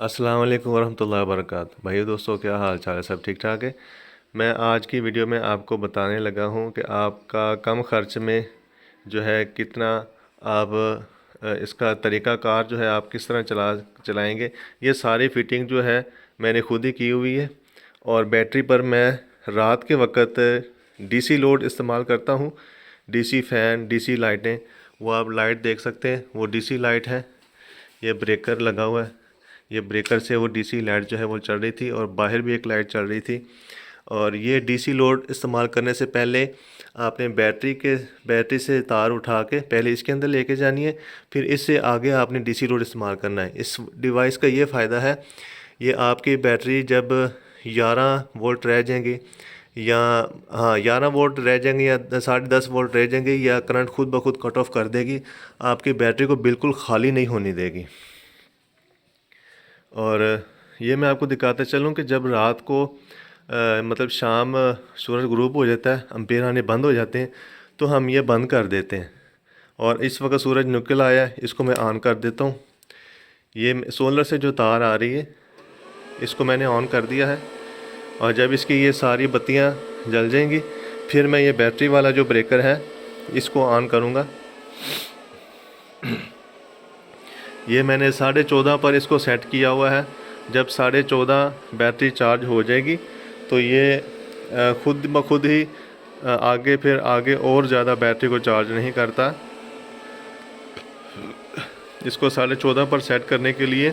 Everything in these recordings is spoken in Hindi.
अस्सलाम वालेकुम वरहमतुल्लाहि वबरकातुहू। भाइयों दोस्तों, क्या हाल चाल है? सब ठीक ठाक है। मैं आज की वीडियो में आपको बताने लगा हूँ कि आपका कम खर्च में जो है कितना आप इसका तरीक़ाकार जो है आप किस तरह चलाएँगे। ये सारी फ़िटिंग जो है मैंने खुद ही की हुई है। और बैटरी पर मैं रात के वक्त डीसी लोड इस्तेमाल करता हूँ। डीसी फ़ैन, डीसी लाइटें, वो आप लाइट देख सकते हैं, वो डीसी लाइट है। ये ब्रेकर लगा हुआ है, ये ब्रेकर से वो डीसी लाइट जो है वो चल रही थी और बाहर भी एक लाइट चल रही थी। और ये डीसी लोड इस्तेमाल करने से पहले आपने बैटरी से तार उठा के पहले इसके अंदर लेके जानी है, फिर इससे आगे आपने डीसी लोड इस्तेमाल करना है। इस डिवाइस का ये फ़ायदा है, ये आपकी बैटरी जब 11 वोल्ट रह जाएंगी या 11 वोल्ट रह जाएंगे या 10.5 वोल्ट रह जाएंगे या करंट खुद ब खुद कट ऑफ कर देगी, आपकी बैटरी को बिल्कुल खाली नहीं होने देगी। और ये मैं आपको दिखाता चलूँ कि जब रात को मतलब शाम सूरज ग्रूप हो जाता है, एम्पेयर आने बंद हो जाते हैं, तो हम ये बंद कर देते हैं। और इस वक्त सूरज निकल आया है, इसको मैं ऑन कर देता हूँ। ये सोलर से जो तार आ रही है इसको मैंने ऑन कर दिया है। और जब इसकी ये सारी बत्तियाँ जल जाएंगी, फिर मैं ये बैटरी वाला जो ब्रेकर है इसको ऑन करूँगा। ये मैंने 14.5 पर इसको सेट किया हुआ है। जब 14.5 बैटरी चार्ज हो जाएगी तो ये खुद ब खुद ही आगे और ज़्यादा बैटरी को चार्ज नहीं करता। इसको 14.5 पर सेट करने के लिए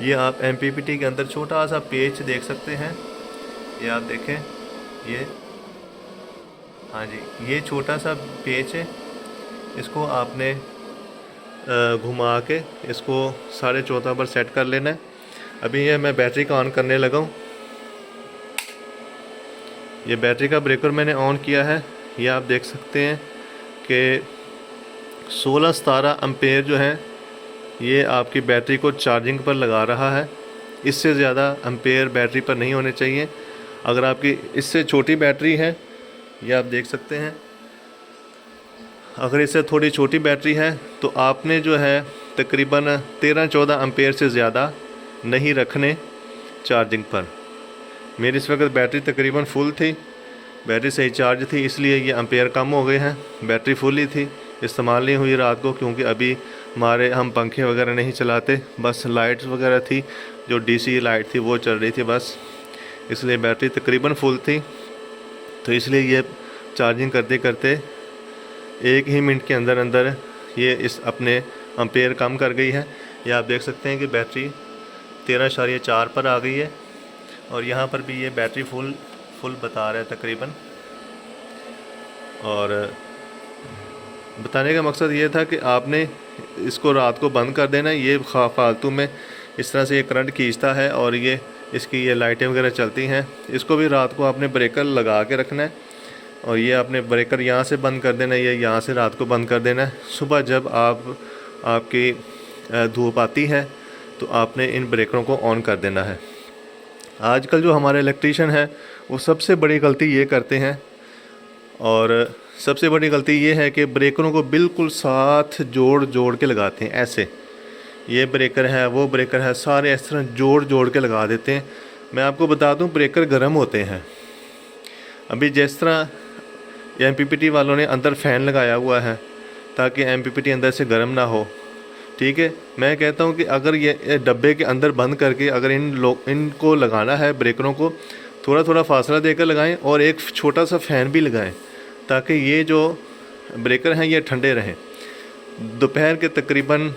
ये आप MPPT के अंदर छोटा सा पेच देख सकते हैं। ये आप देखें, ये हाँ जी, ये छोटा सा पेच है। इसको आपने घुमा के इसको 14.5 पर सेट कर लेना है। अभी ये मैं बैटरी का ऑन करने लगा हूँ। ये बैटरी का ब्रेकर मैंने ऑन किया है। ये आप देख सकते हैं कि 16-17 एम्पेयर जो है ये आपकी बैटरी को चार्जिंग पर लगा रहा है। इससे ज़्यादा एम्पेयर बैटरी पर नहीं होने चाहिए। अगर आपकी इससे छोटी बैटरी है, ये आप देख सकते हैं, अगर इससे थोड़ी छोटी बैटरी है तो आपने जो है तकरीबन 13-14 एम्पेयर से ज़्यादा नहीं रखने चार्जिंग पर। मेरी इस वक्त बैटरी तकरीबन फुल थी, बैटरी सही चार्ज थी, इसलिए ये एम्पेयर कम हो गए हैं। बैटरी फुल ही थी, इस्तेमाल नहीं हुई रात को, क्योंकि अभी हम पंखे वगैरह नहीं चलाते, बस लाइट्स वगैरह थी, जो डीसी लाइट थी वो चल रही थी बस, इसलिए बैटरी तकरीबन फुल थी। तो इसलिए ये चार्जिंग करते करते 1 ही मिनट के अंदर ये इस अपने एम्पेयर कम कर गई है। ये आप देख सकते हैं कि बैटरी 13.4 पर आ गई है और यहाँ पर भी ये बैटरी फुल बता रहा है तकरीबन। और बताने का मकसद ये था कि आपने इसको रात को बंद कर देना। ये फालतू में इस तरह से ये करंट खींचता है और ये इसकी ये लाइटें वगैरह चलती हैं। इसको भी रात को आपने ब्रेकर लगा के रखना है और ये आपने ब्रेकर यहाँ से बंद कर देना है, ये यहाँ से रात को बंद कर देना है। सुबह जब आपकी धूप आती है तो आपने इन ब्रेकरों को ऑन कर देना है। आजकल जो हमारे इलेक्ट्रीशियन हैं वो सबसे बड़ी गलती ये करते हैं, और सबसे बड़ी गलती ये है कि ब्रेकरों को बिल्कुल साथ जोड़ के लगाते हैं। ऐसे ये ब्रेकर है, वो ब्रेकर है, सारे इस तरह जोड़ के लगा देते हैं। मैं आपको बता दूं, ब्रेकर गर्म होते हैं। अभी जिस तरह MPPT वालों ने अंदर फ़ैन लगाया हुआ है ताकि MPPT अंदर से गर्म ना हो, ठीक है। मैं कहता हूं कि अगर ये डब्बे के अंदर बंद करके अगर इनको लगाना है, ब्रेकरों को थोड़ा फासला देकर लगाएं और एक छोटा सा फ़ैन भी लगाएं ताकि ये जो ब्रेकर हैं ये ठंडे रहें। दोपहर के तकरीबन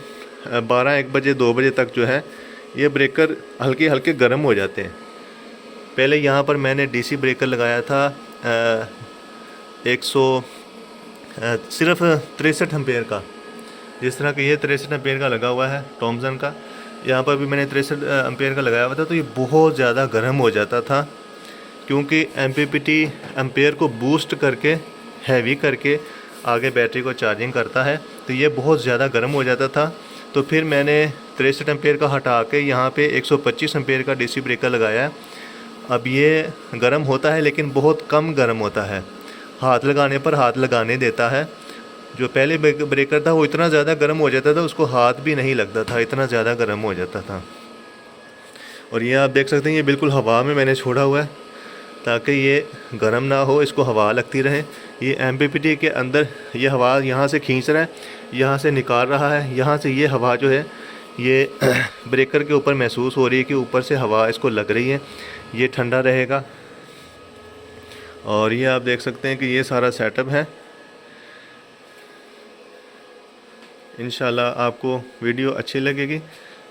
12-1 बजे 2 बजे तक जो है ये ब्रेकर हल्के गर्म हो जाते हैं। पहले यहाँ पर मैंने डीसी ब्रेकर लगाया था सिर्फ 63 एम्पेयर का, जिस तरह कि ये 63 एम्पेयर का लगा हुआ है थॉमसन का। यहाँ पर भी मैंने 63 एम्पेयर का लगाया हुआ था, तो ये बहुत ज़्यादा गर्म हो जाता था, क्योंकि MPPT एम्पेयर को बूस्ट करके हैवी करके आगे बैटरी को चार्जिंग करता है, तो ये बहुत ज़्यादा गर्म हो जाता था। तो फिर मैंने 63 एम्पेयर का हटा के यहाँ पे 125 एम्पेयर का डीसी ब्रेकर लगाया है। अब ये गर्म होता है लेकिन बहुत कम गर्म होता है, हाथ लगाने पर हाथ लगाने देता है। जो पहले ब्रेकर था वो इतना ज़्यादा गर्म हो जाता था, उसको हाथ भी नहीं लगता था, इतना ज़्यादा गर्म हो जाता था। और ये आप देख सकते हैं ये बिल्कुल हवा में मैंने छोड़ा हुआ है ताकि ये गर्म ना हो, इसको हवा लगती रहे। ये MPPT के अंदर ये हवा यहाँ से खींच रहा है, यहाँ से निकाल रहा है। यहाँ से ये हवा जो है ये ब्रेकर के ऊपर महसूस हो रही है कि ऊपर से हवा इसको लग रही है, ये ठंडा रहेगा। और ये आप देख सकते हैं कि ये सारा सेटअप है। इंशाल्लाह आपको वीडियो अच्छी लगेगी।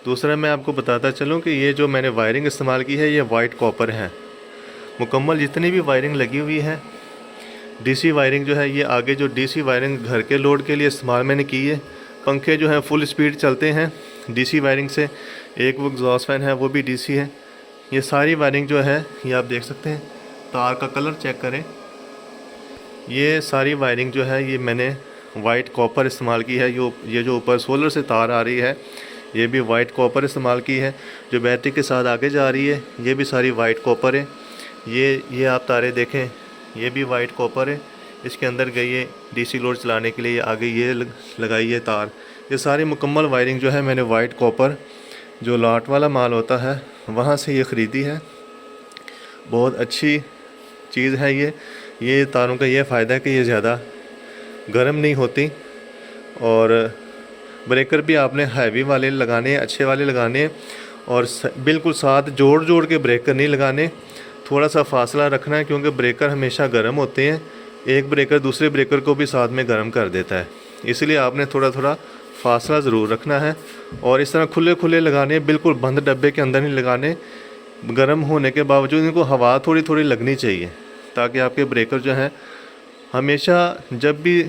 दूसरा मैं आपको बताता चलूँ कि ये जो मैंने वायरिंग इस्तेमाल की है ये वाइट कॉपर है। मुकम्मल जितनी भी वायरिंग लगी हुई है, DC वायरिंग जो है ये आगे जो DC वायरिंग घर के लोड के लिए इस्तेमाल मैंने की है। पंखे जो हैं फुल स्पीड चलते हैं DC वायरिंग से। एक वो एग्जॉस्ट फैन है वो भी DC है। ये सारी वायरिंग जो है ये आप देख सकते हैं, तार का कलर चेक करें। ये सारी वायरिंग जो है ये मैंने वाइट कॉपर इस्तेमाल की है। ये जो ऊपर सोलर से तार आ रही है ये भी वाइट कॉपर इस्तेमाल की है। जो बैटरी के साथ आगे जा रही है ये भी सारी वाइट कॉपर है। ये आप तारे देखें, ये भी वाइट कॉपर है। इसके अंदर गई है DC लोड चलाने के लिए, आगे ये लगाई है तार। ये सारी मुकम्मल वायरिंग जो है मैंने वाइट कॉपर जो लाट वाला माल होता है वहाँ से ये ख़रीदी है। बहुत अच्छी चीज़ है ये तारों का ये फ़ायदा है कि ये ज़्यादा गर्म नहीं होती। और ब्रेकर भी आपने हैवी वाले लगाने हैं, अच्छे वाले लगाने हैं। और बिल्कुल साथ जोड़ के ब्रेकर नहीं लगाने, थोड़ा सा फासला रखना है क्योंकि ब्रेकर हमेशा गर्म होते हैं। एक ब्रेकर दूसरे ब्रेकर को भी साथ में गर्म कर देता है, इसलिए आपने थोड़ा फासला ज़रूर रखना है। और इस तरह खुले लगाने, बिल्कुल बंद डब्बे के अंदर नहीं लगाने। गर्म होने के बावजूद इनको हवा थोड़ी लगनी चाहिए ताकि आपके ब्रेकर जो हैं हमेशा जब भी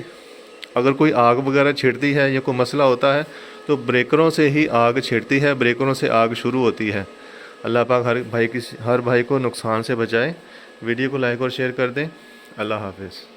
अगर कोई आग वगैरह छिड़ती है या कोई मसला होता है तो ब्रेकरों से ही आग छिड़ती है, ब्रेकरों से आग शुरू होती है। अल्लाह पाक हर भाई को नुकसान से बचाए। वीडियो को लाइक और शेयर कर दें। अल्लाह हाफ़िज़।